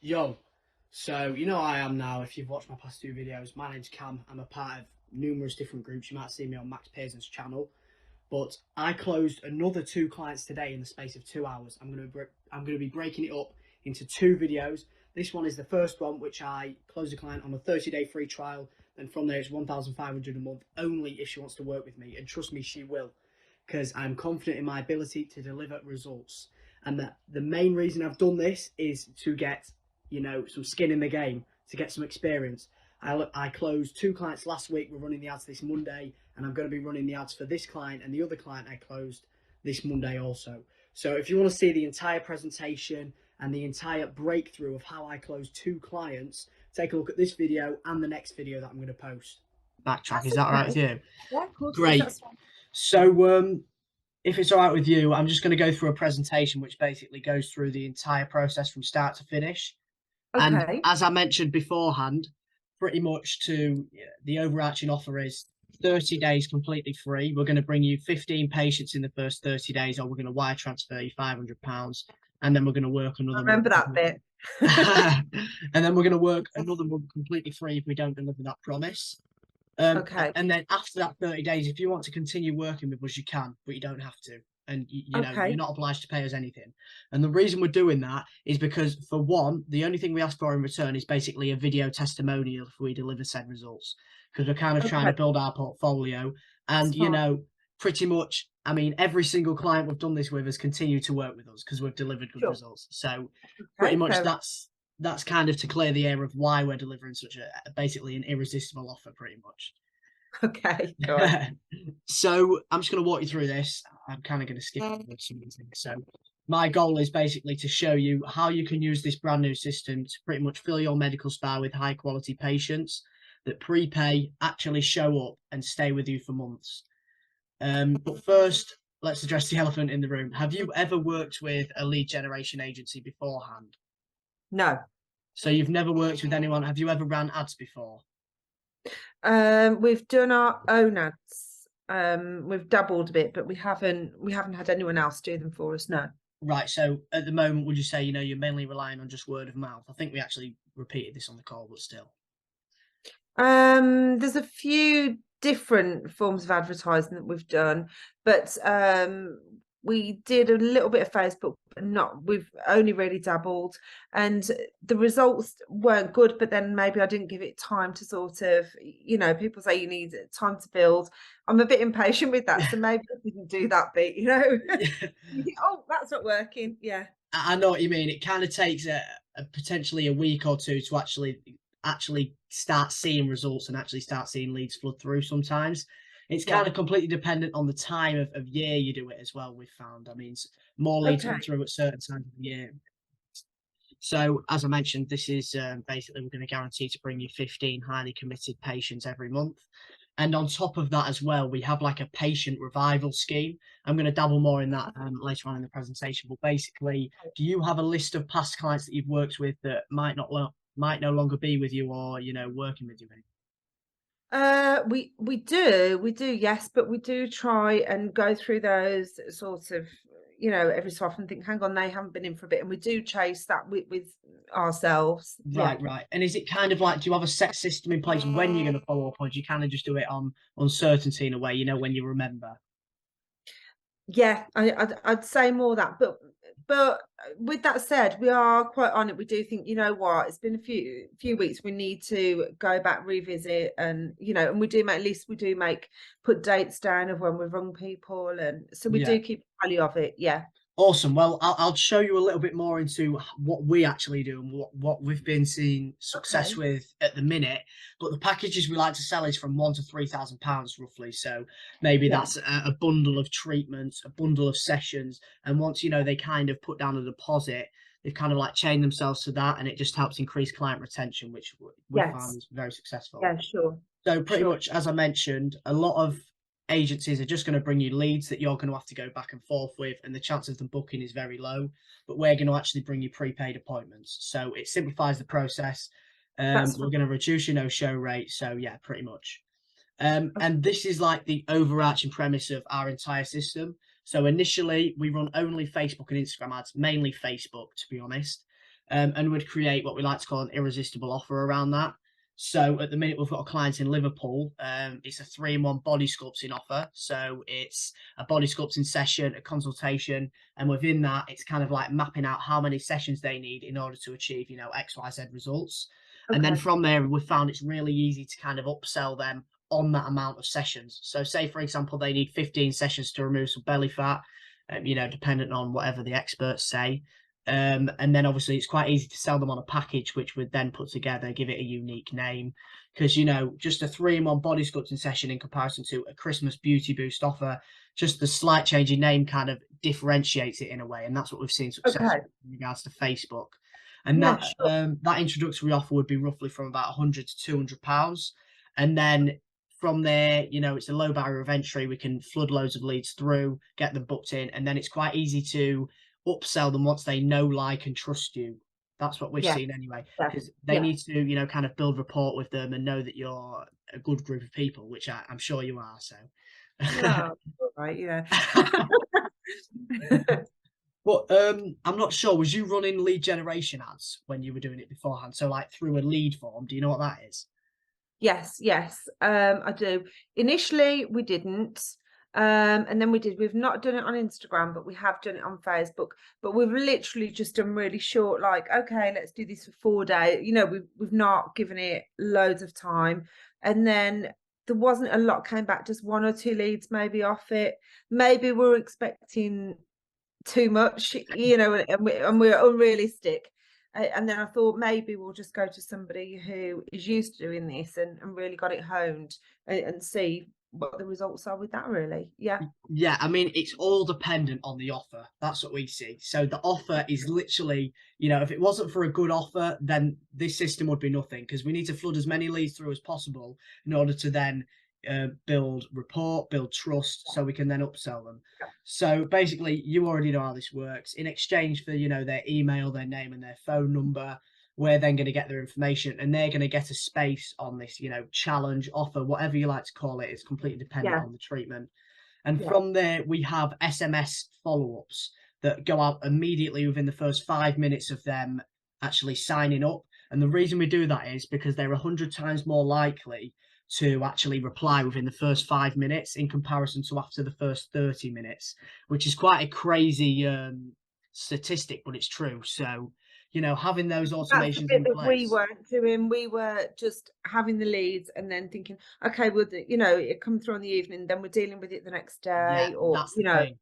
Yo, so you know I am now. If you've watched my past two videos, my name's Cam. I'm a part of numerous different groups. You might see me on Max Pearson's channel. But I closed another two clients today in the space of 2 hours. I'm gonna be breaking it up into two videos. This one is the first one, which I closed a client on a 30-day free trial. And from there, it's 1,500 a month only if she wants to work with me. And trust me, she will, because I'm confident in my ability to deliver results. And that the main reason I've done this is to get some skin in the game, to get some experience. I closed two clients last week. We're running the ads this Monday, and I'm going to be running the ads for this client and the other client I closed this Monday also. So if you want to see the entire presentation and the entire breakthrough of how I closed two clients, take a look at this video and the next video that I'm going to post. Backtrack, is that all right with you? Yeah, of course. Great. So if it's all right with you, I'm just going to go through a presentation which basically goes through the entire process from start to finish. Okay. And as I mentioned beforehand, pretty much the overarching offer is 30 days completely free. We're going to bring you 15 patients in the first 30 days, or we're going to wire transfer you £500, and then we're going to work another Remember that bit. and then we're going to work another month completely free if we don't deliver that promise. Okay. And then after that 30 days, if you want to continue working with us, you can, but you don't have to. And you know, Okay. you're not obliged to pay us anything. And the reason we're doing that is because, for one, the only thing we ask for in return is basically a video testimonial if we deliver said results, because we're kind of trying to build our portfolio. And you know, pretty much, I mean, every single client we've done this with has continued to work with us because we've delivered good results. So pretty much that's kind of to clear the air of why we're delivering such a basically an irresistible offer, pretty much. Okay, go on. So I'm just going to walk you through this. I'm kind of going to skip over some of these things. So my goal is basically to show you how you can use this brand new system to pretty much fill your medical spa with high quality patients that prepay, actually show up and stay with you for months. But first, let's address the elephant in the room. Have you ever worked with a lead generation agency beforehand? No. So you've never worked with anyone. Have you ever ran ads before? We've done our own ads. We've dabbled a bit, but we haven't had anyone else do them for us. No. Right. So at the moment, would you say, you're mainly relying on just word of mouth? I think we actually repeated this on the call, but still. There's a few different forms of advertising that we've done, but we did a little bit of Facebook, but we've only really dabbled, and the results weren't good. But then maybe I didn't give it time to sort of, people say you need time to build. I'm a bit impatient with that, so maybe I didn't do that bit, Oh, that's not working. Yeah. I know what you mean. It kind of takes a potentially a week or two to actually start seeing results and actually start seeing leads flood through sometimes. It's kind of completely dependent on the time of year you do it as well, we've found. I mean, more leads come through at certain times of the year. So, as I mentioned, this is basically we're going to guarantee to bring you 15 highly committed patients every month. And on top of that as well, we have like a patient revival scheme. I'm going to dabble more in that later on in the presentation. But basically, do you have a list of past clients that you've worked with that might no longer be with you, or working with you anymore? We do, yes, but we do try and go through those sort of, every so often think, hang on, they haven't been in for a bit, and we do chase that with ourselves. Right. And is it kind of like, do you have a set system in place when you're going to follow up, or do you kind of just do it on uncertainty in a way, when you remember? Yeah, I'd say more that, but with that said, we are quite on it. We do think, what, it's been a few weeks, we need to go back, revisit, and and we do put dates down of when we've rung people, and so we do keep value of it. Yeah. Awesome. Well, I'll show you a little bit more into what we actually do and what we've been seeing success with at the minute. But the packages we like to sell is from £1,000 to £3,000 roughly. So maybe that's a bundle of treatments, a bundle of sessions. And once, they kind of put down a deposit, they've kind of like chained themselves to that. And it just helps increase client retention, which we found is very successful. Yeah, sure. So pretty much, as I mentioned, a lot of agencies are just going to bring you leads that you're going to have to go back and forth with, and the chance of them booking is very low. But we're going to actually bring you prepaid appointments, so it simplifies the process. We're going to reduce your no-show rate. So yeah, pretty much. And this is like the overarching premise of our entire system. So initially we run only Facebook and Instagram ads, mainly Facebook, to be honest. and we'd create what we like to call an irresistible offer around that. So at the minute, we've got a client in Liverpool. It's a 3-in-1 body sculpting offer. So it's a body sculpting session, a consultation, and within that, it's kind of like mapping out how many sessions they need in order to achieve, XYZ results. And then Okay. from there, we've found it's really easy to kind of upsell them on that amount of sessions. So say, for example, they need 15 sessions to remove some belly fat, dependent on whatever the experts say. And then obviously it's quite easy to sell them on a package, which would then put together, give it a unique name. Because, just a 3-in-1 body sculpting session in comparison to a Christmas beauty boost offer, just the slight change in name kind of differentiates it in a way. And that's what we've seen success Okay. in regards to Facebook. And Yeah, that sure. that introductory offer would be roughly from about £100 to £200. And then from there, it's a low barrier of entry. We can flood loads of leads through, get them booked in, and then it's quite easy to upsell them once they know, like, and trust you. That's what we've Yeah, seen anyway, yeah, because they yeah. need to, kind of build rapport with them and know that you're a good group of people, which I'm sure you are. So, No, all right, yeah. but I'm not sure. Was you running lead generation ads when you were doing it beforehand? So, like through a lead form. Do you know what that is? Yes, yes, I do. Initially, we didn't, and then we did. We've not done it on Instagram, but we have done it on Facebook. But we've literally just done really short, like, okay, let's do this for 4 days. We've not given it loads of time, and then there wasn't a lot came back. Just 1 or 2 leads maybe off it. Maybe we're expecting too much, and we're unrealistic. And then I thought maybe we'll just go to somebody who is used to doing this and really got it honed and see what the results are with that really. Yeah. Yeah, I mean, it's all dependent on the offer. That's what we see. So the offer is literally, if it wasn't for a good offer, then this system would be nothing, because we need to flood as many leads through as possible in order to then build rapport, build trust, so we can then upsell them. So basically, you already know how this works. In exchange for, their email, their name, and their phone number, we're then going to get their information, and they're going to get a space on this, challenge, offer, whatever you like to call it. It's completely dependent Yeah. on the treatment. And Yeah. from there, we have SMS follow-ups that go out immediately within the first 5 minutes of them actually signing up. And the reason we do that is because they're 100 times more likely to actually reply within the first 5 minutes in comparison to after the first 30 minutes, which is quite a crazy statistic, but it's true. So, having those That's the automations bit in that we place. weren't doing. We were just having the leads and then thinking, okay, well, it comes through in the evening, then we're dealing with it the next Yeah, day, or that's the thing. And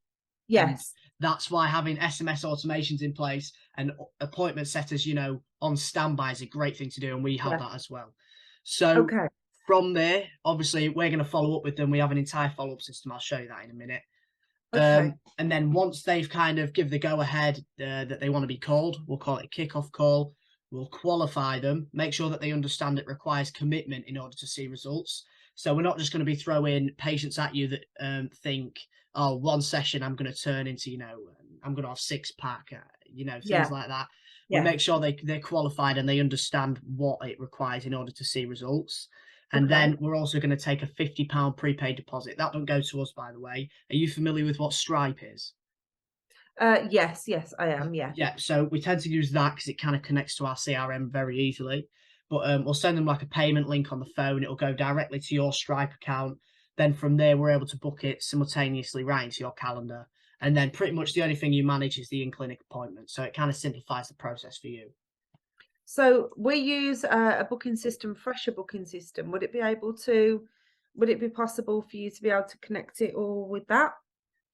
yes, that's why having SMS automations in place and appointment setters, on standby is a great thing to do. And we have yeah, that as well. So okay, from there, obviously, we're going to follow up with them. We have an entire follow-up system. I'll show you that in a minute. okay, And then once they've kind of give the go-ahead that they want to be called, we'll call it a kickoff call. We'll qualify them, make sure that they understand it requires commitment in order to see results. So we're not just going to be throwing patients at you that think, oh, one session I'm going to turn into, I'm going to have 6-pack, things yeah, like that. We yeah, make sure they're qualified and they understand what it requires in order to see results. And okay. then we're also going to take a £50 prepaid deposit. That don't go to us, by the way. Are you familiar with what Stripe is? Yes, yes, I am. Yeah. Yeah, so we tend to use that because it kind of connects to our CRM very easily. But we'll send them like a payment link on the phone. It'll go directly to your Stripe account. Then from there, we're able to book it simultaneously right into your calendar. And then pretty much the only thing you manage is the in-clinic appointment. So it kind of simplifies the process for you. So we use a booking system, fresher booking system. Would it be possible for you to be able to connect it all with that?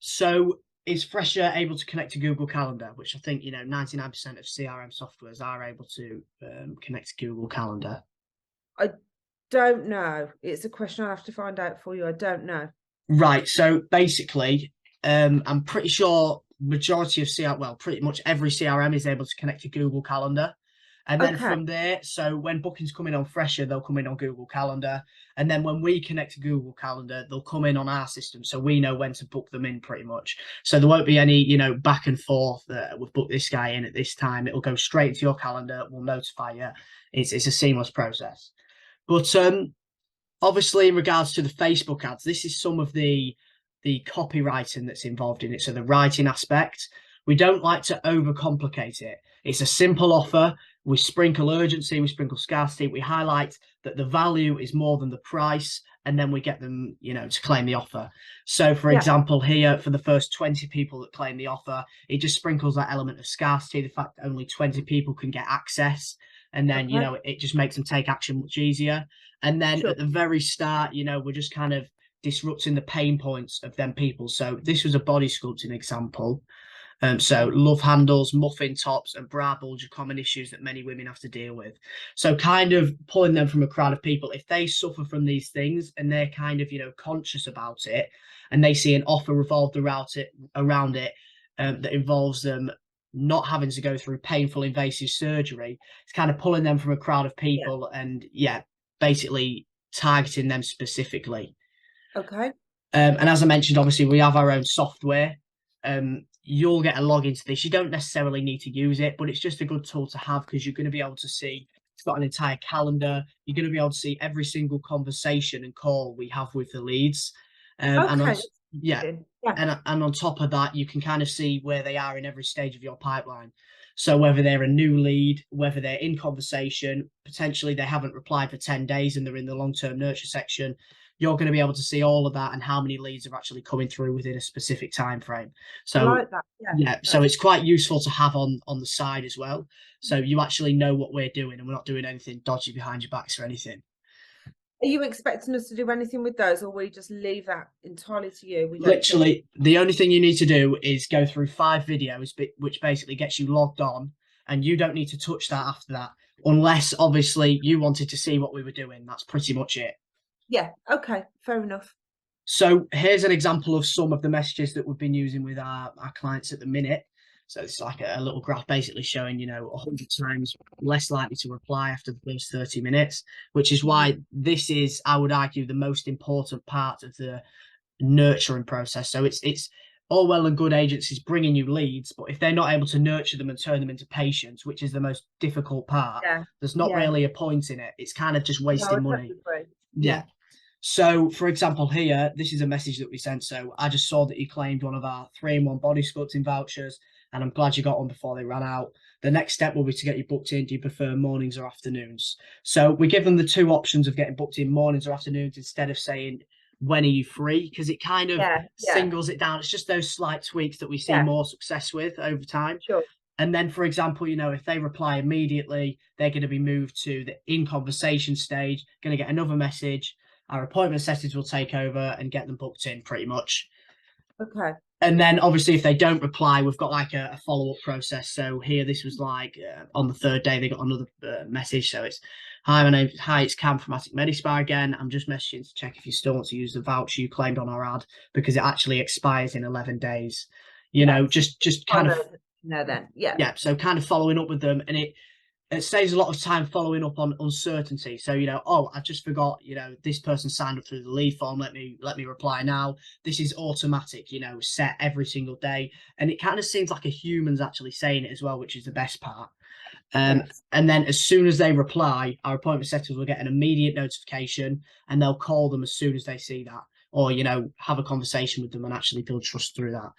So is Fresher able to connect to Google Calendar, which I think 99% of CRM softwares are able to connect to Google Calendar. I don't know. It's a question I'll have to find out for you. I don't know. Right. So basically, I'm pretty sure majority of CRM, well, pretty much every CRM is able to connect to Google Calendar. And then Okay. from there, so when bookings come in on Fresher, they'll come in on Google Calendar. And then when we connect to Google Calendar, they'll come in on our system. So we know when to book them in pretty much. So there won't be any, back and forth that we've booked this guy in at this time. It'll go straight into your calendar. We'll notify you. It's a seamless process. But obviously, in regards to the Facebook ads, this is some of the copywriting that's involved in it. So the writing aspect, we don't like to overcomplicate it. It's a simple offer. We sprinkle urgency, we sprinkle scarcity, we highlight that the value is more than the price, and then we get them, to claim the offer. So, for example, here for the first 20 people that claim the offer, it just sprinkles that element of scarcity, the fact that only 20 people can get access. And then, it just makes them take action much easier. And then at the very start, we're just kind of disrupting the pain points of them people. So this was a body sculpting example. So love handles, muffin tops, and bra bulge are common issues that many women have to deal with. So kind of pulling them from a crowd of people, if they suffer from these things and they're kind of, conscious about it, and they see an offer revolved around it that involves them not having to go through painful invasive surgery, it's kind of pulling them from a crowd of people and basically targeting them specifically. Okay. And as I mentioned, obviously we have our own software. You'll get a login to this. You don't necessarily need to use it, but it's just a good tool to have because you're going to be able to see, it's got an entire calendar. You're going to be able to see every single conversation and call we have with the leads. And on top of that, you can kind of see where they are in every stage of your pipeline. So whether they're a new lead, whether they're in conversation, potentially they haven't replied for 10 days and they're in the long-term nurture section, you're going to be able to see all of that and how many leads are actually coming through within a specific time frame. So I like that. So it's quite useful to have on the side as well. So you actually know what we're doing and we're not doing anything dodgy behind your backs or anything. Are you expecting us to do anything with those, or we just leave that entirely to you? Literally, the only thing you need to do is go through 5 videos, which basically gets you logged on, and you don't need to touch that after that, unless obviously you wanted to see what we were doing. That's pretty much it. Yeah. Okay. Fair enough. So here's an example of some of the messages that we've been using with our clients at the minute. So it's like a little graph basically showing, 100 times less likely to reply after the first 30 minutes, which is why this is, I would argue, the most important part of the nurturing process. So it's all well and good agencies bringing you leads, but if they're not able to nurture them and turn them into patients, which is the most difficult part, there's not really a point in it. It's kind of just wasting money. Yeah. So, for example, here, this is a message that we sent. So I just saw that you claimed one of our 3-in-1 body sculpting vouchers, and I'm glad you got one before they ran out. The next step will be to get you booked in. Do you prefer mornings or afternoons? So we give them the 2 options of getting booked in mornings or afternoons instead of saying, when are you free? Because it kind of singles it down. It's just those slight tweaks that we see more success with over time. Sure. And then, for example, if they reply immediately, they're going to be moved to the in conversation stage, going to get another message. Our appointment settings will take over and get them booked in pretty much. Okay. And then obviously if they don't reply, we've got like a follow-up process. So here, this was like on the 3rd day, they got another message. So it's, hi, it's Cam from Attic Medispa again. I'm just messaging to check if you still want to use the voucher you claimed on our ad, because it actually expires in 11 days. Just kind of. No, then. Yeah. So kind of following up with them, and it saves a lot of time following up on uncertainty. So, I just forgot, this person signed up through the lead form. Let me reply now. This is automatic, set every single day. And it kind of seems like a human's actually saying it as well, which is the best part. And then as soon as they reply, our appointment setters will get an immediate notification and they'll call them as soon as they see that. Or, have a conversation with them and actually build trust through that.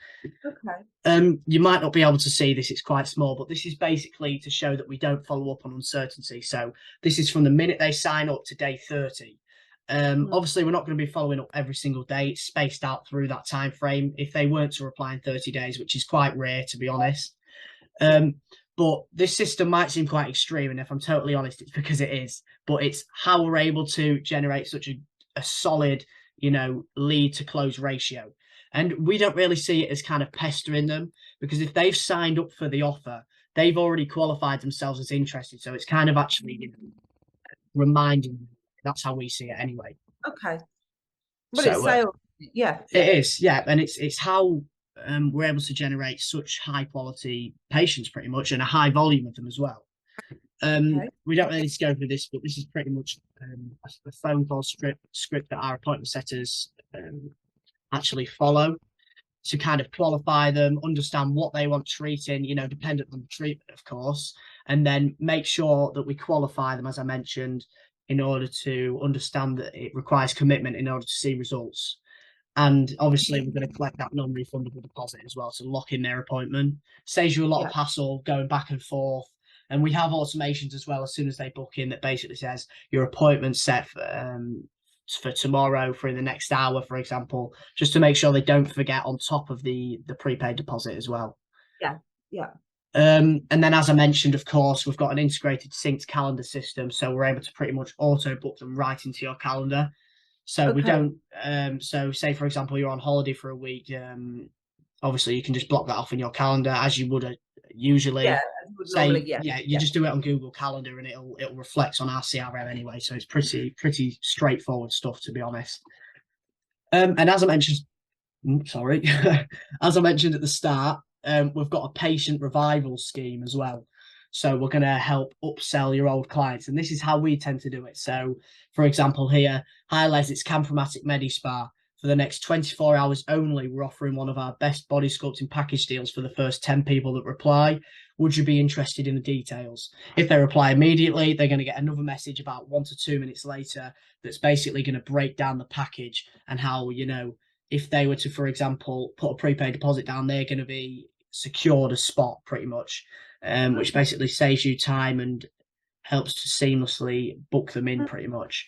Okay. You might not be able to see this, it's quite small, but this is basically to show that we don't follow up on uncertainty. So this is from the minute they sign up to day 30. Obviously, we're not going to be following up every single day. It's spaced out through that time frame if they weren't to reply in 30 days, which is quite rare, to be honest. But this system might seem quite extreme, and if I'm totally honest, it's because it is. But it's how we're able to generate such a solid lead to close ratio. And we don't really see it as kind of pestering them, because if they've signed up for the offer, they've already qualified themselves as interested. So it's kind of actually reminding them. That's how we see it anyway. Okay. But so, it's sales. It is, and it's how we're able to generate such high quality patients pretty much, and a high volume of them as well. We don't really need to go through this, but this is pretty much a phone call script that our appointment setters actually follow to kind of qualify them, understand what they want treating, dependent on the treatment, of course, and then make sure that we qualify them, as I mentioned, in order to understand that it requires commitment in order to see results. And obviously, we're going to collect that non-refundable deposit as well to lock in their appointment. Saves you a lot Yeah. of hassle going back and forth. And we have automations as well as soon as they book in that basically says your appointment's set for tomorrow, for in the next hour, for example, just to make sure they don't forget on top of the prepaid deposit as well. Yeah. Yeah. And then, as I mentioned, of course, we've got an integrated synced calendar system, so we're able to pretty much auto book them right into your calendar. So we Okay. don't. So say for example you're on holiday for a week. Obviously you can just block that off in your calendar as you would Yeah, usually. as would normally, Say yeah. yeah, you Yeah. just do it on Google Calendar and it'll reflect on our CRM anyway. So it's pretty straightforward stuff, to be honest. And as I mentioned, sorry, as I mentioned at the start, we've got a patient revival scheme as well. So we're going to help upsell your old clients, and this is how we tend to do it. So, for example, here, hi Les, it's Cam from Attic Medispa. For the next 24 hours only, we're offering one of our best body sculpting package deals for the first 10 people that reply. Would you be interested in the details? If they reply immediately, they're going to get another message about 1 to 2 minutes later that's basically going to break down the package and how, if they were to, for example, put a prepaid deposit down, they're going to be secured a spot pretty much, which Okay. basically saves you time and helps to seamlessly book them in Mm. pretty much.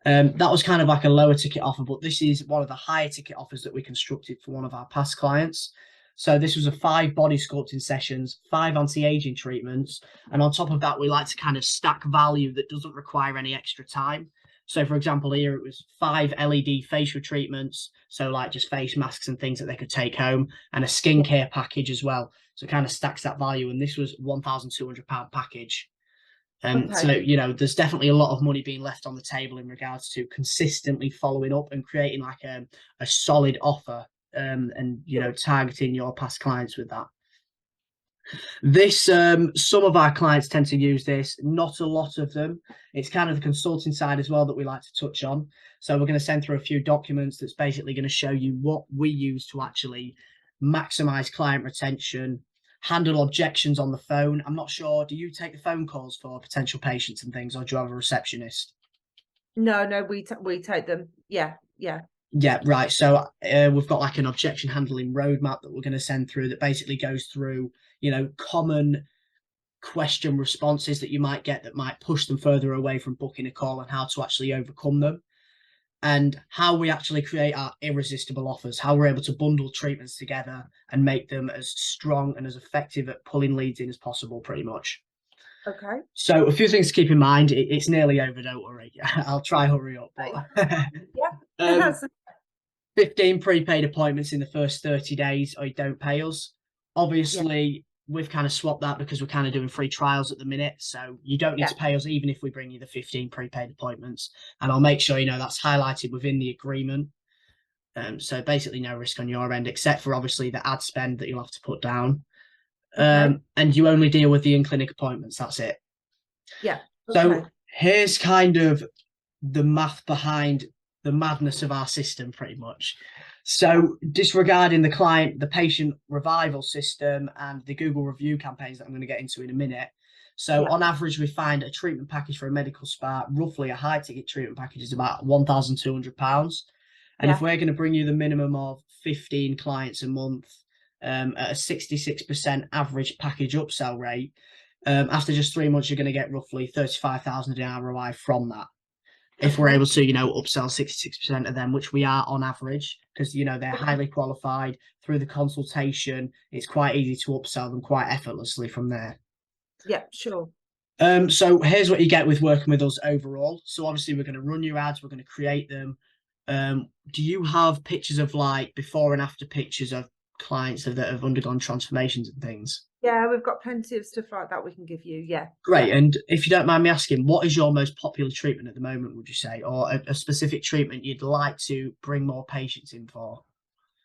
That was kind of like a lower ticket offer, but this is one of the higher ticket offers that we constructed for one of our past clients. So this was a 5 body sculpting sessions, 5 anti-aging treatments, and on top of that, we like to kind of stack value that doesn't require any extra time. So, for example, here it was 5 LED facial treatments, so like just face masks and things that they could take home, and a Yeah. skincare package as well. So it kind of stacks that value, and this was £1,200 package. So, Okay. there's definitely a lot of money being left on the table in regards to consistently following up and creating like a solid offer, and, Sure. targeting your past clients with that. This, some of our clients tend to use this, not a lot of them. It's kind of the consulting side as well that we like to touch on. So we're going to send through a few documents that's basically going to show you what we use to actually maximize client retention, handle objections on the phone. I'm not sure, do you take the phone calls for potential patients and things, or do you have a receptionist? No, no, we take them. Yeah. Yeah. Yeah, right. So we've got like an objection handling roadmap that we're going to send through that basically goes through, common question responses that you might get that might push them further away from booking a call, and how to actually overcome them, and how we actually create our irresistible offers, how we're able to bundle treatments together and make them as strong and as effective at pulling leads in as possible, pretty much. Okay. So a few things to keep in mind. It's nearly over, don't worry. I'll try hurry up, Okay. but Yeah. um, 15 prepaid appointments in the first 30 days, or you don't pay us. Yeah. Obviously, we've kind of swapped that because we're kind of doing free trials at the minute. So you don't need Yeah. to pay us even if we bring you the 15 prepaid appointments. And I'll make sure that's highlighted within the agreement. So basically no risk on your end, except for obviously the ad spend that you'll have to put down. Okay. And you only deal with the in-clinic appointments. That's it. Yeah. So Okay. here's kind of the math behind the madness of our system, pretty much. So disregarding the patient revival system and the Google review campaigns that I'm going to get into in a minute. So Yeah. on average, we find a treatment package for a medical spa, roughly a high ticket treatment package is about £1,200. And if Yeah. we're going to bring you the minimum of 15 clients a month, at a 66% average package upsell rate, after just 3 months, you're going to get roughly 35,000 in ROI from that. If we're Okay. able to, upsell 66% of them, which we are on average, because, they're Okay. highly qualified through the consultation, it's quite easy to upsell them quite effortlessly from there. Yeah. Sure. So here's what you get with working with us overall. So obviously we're going to run your ads, we're going to create them. Do you have pictures of like before and after pictures of clients that have undergone transformations and things? Yeah, we've got plenty of stuff like that we can give you. Yeah. Great. Yeah. And if you don't mind me asking, what is your most popular treatment at the moment, would you say, or a specific treatment you'd like to bring more patients in for?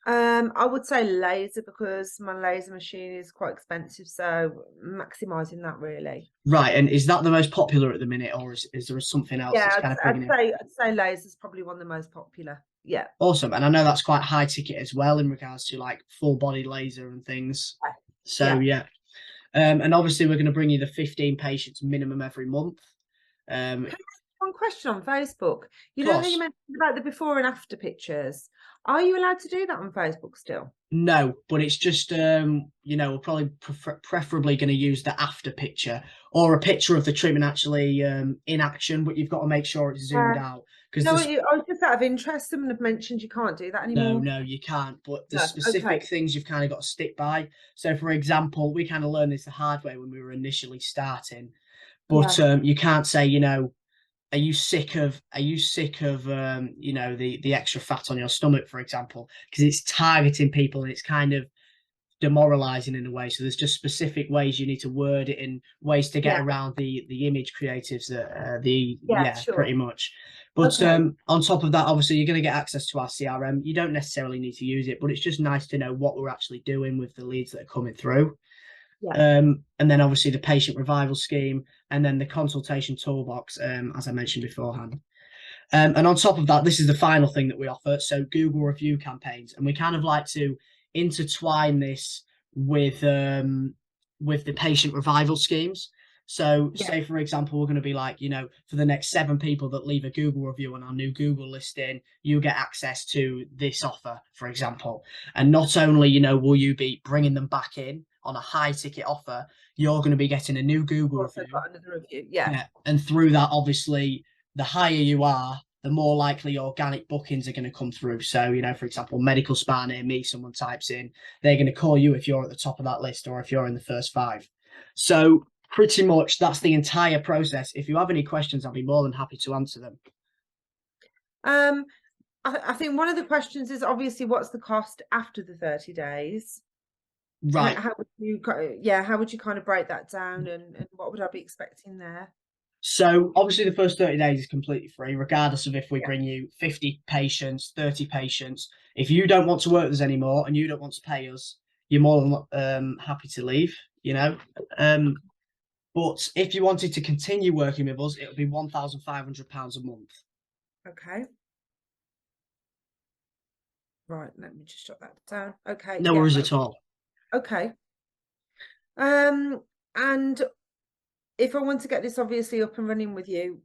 I would say laser because my laser machine is quite expensive, so maximizing that really. Right. And is that the most popular at the minute, or is there something else Yeah, that's I'd, kind of I'd bringing in? say I'd say laser's probably one of the most popular. Yeah. Awesome. And I know that's quite high ticket as well in regards to like full body laser and things. So Yeah. yeah. And obviously we're going to bring you the 15 patients minimum every month. Um, one question on Facebook. You Of know how you course. mentioned about the before and after pictures? Are you allowed to do that on Facebook still? No, but it's just we're probably preferably going to use the after picture or a picture of the treatment actually in action, but you've got to make sure it's zoomed Yeah. out because No, this. I was just out of interest. Someone had mentioned you can't do that No, anymore. no, you can't. But the No. Okay. specific things you've kind of got to stick by. So, for example, we kind of learned this the hard way when we were initially starting. But Yeah. you can't say, are you sick of the extra fat on your stomach, for example, because it's targeting people and it's kind of demoralizing in a way. So there's just specific ways you need to word it in ways to get Yeah. around the image creatives that Yeah. Sure. pretty much. But Okay. on top of that, obviously you're going to get access to our CRM. You don't necessarily need to use it, but it's just nice to know what we're actually doing with the leads that are coming through. Yeah. And then obviously the patient revival scheme, and then the consultation toolbox, as I mentioned beforehand. And on top of that, this is the final thing that we offer. So Google review campaigns, and we kind of like to intertwine this with the patient revival schemes. So Yeah. say, for example, we're going to be like, for the next 7 people that leave a Google review on our new Google listing, you get access to this offer, for example. And not only, will you be bringing them back in on a high ticket offer, you're going to be getting a new Google Also review. got another review. Yeah. Yeah. And through that, obviously, the higher you are, the more likely organic bookings are going to come through. So, for example, medical spa near me, someone types in, they're going to call you if you're at the top of that list or if you're in the first 5. So pretty much that's the entire process. If you have any questions, I'll be more than happy to answer them. Um, I think one of the questions is obviously what's the cost after the 30 days? Right. How would you, how would you kind of break that down, and what would I be expecting there? So obviously the first 30 days is completely free, regardless of if we Yeah. bring you 50 patients, 30 patients. If you don't want to work with us anymore and you don't want to pay us, you're more than happy to leave, But if you wanted to continue working with us, it would be £1,500 a month. Okay. Right, let me just jot that down. Okay, No yeah, worries at all. okay. And if I want to get this obviously up and running with you,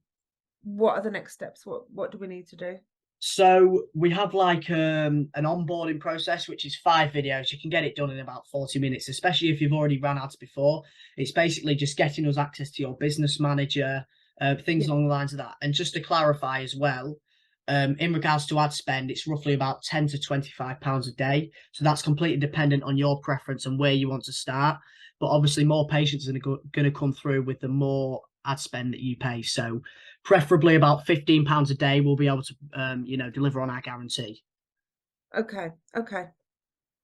what are the next steps? What do we need to do? So we have like an onboarding process, which is 5 videos. You can get it done in about 40 minutes, especially if you've already ran ads before. It's basically just getting us access to your business manager, things Yeah. along the lines of that. And just to clarify as well, in regards to ad spend, it's roughly about £10 to £25 a day. So that's completely dependent on your preference and where you want to start. But obviously more patients are going to come through with the more ad spend that you pay. So preferably about £15 a day, we'll be able to, deliver on our guarantee. Okay, okay,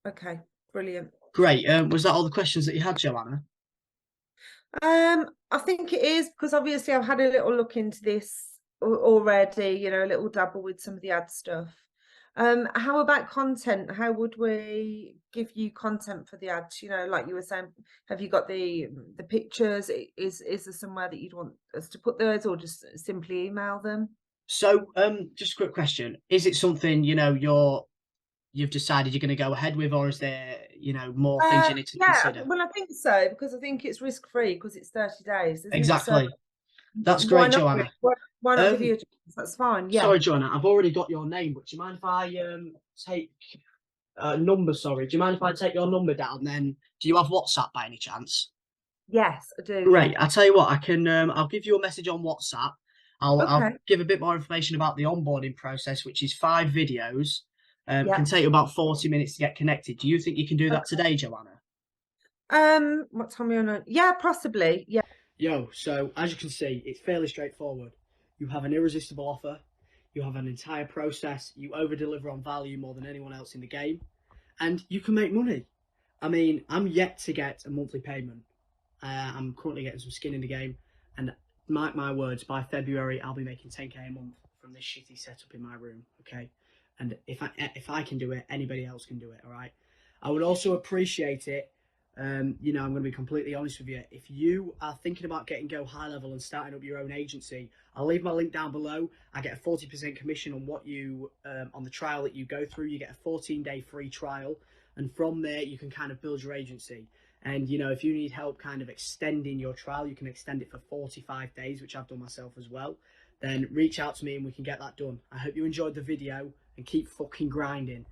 okay, brilliant. Great. Was that all the questions that you had, Joanna? I think it is, because obviously I've had a little look into this already, a little dabble with some of the ad stuff. How about content? How would we give you content for the ads? Like you were saying, have you got the pictures? Is there somewhere that you'd want us to put those, or just simply email them? So, just a quick question: is it something you've decided you're going to go ahead with, or is there more things you need to Yeah, consider? well, I think so, because I think it's risk free, because it's 30 days, isn't it? So Exactly. That's why great, not? Joanna. Why not Um, video? That's fine. Yeah. Sorry, Joanna, I've already got your name, but do you mind if I take number? Sorry, do you mind if I take your number down? Then, do you have WhatsApp by any chance? Yes, I do. Great. Yeah. I'll tell you what, I can I'll give you a message on WhatsApp. I'll Okay. give a bit more information about the onboarding process, which is 5 videos. Can Yeah. take you about 40 minutes to get connected. Do you think you can do that Okay. today, Joanna? What time are you on? Yeah, possibly. Yeah. Yo, so as you can see, it's fairly straightforward. You have an irresistible offer, you have an entire process, you over deliver on value more than anyone else in the game, and you can make money. I mean, I'm yet to get a monthly payment. I'm currently getting some skin in the game, and mark my words, by February I'll be making 10k a month from this shitty setup in my room. Okay, and if I can do it, anybody else can do it. All right. I would also appreciate it. I'm going to be completely honest with you. If you are thinking about getting Go high level and starting up your own agency, I'll leave my link down below. I get a 40% commission on what you on the trial that you go through. You get a 14-day free trial, and from there you can kind of build your agency. And if you need help kind of extending your trial, you can extend it for 45 days, which I've done myself as well. then reach out to me and we can get that done. I hope you enjoyed the video and keep fucking grinding.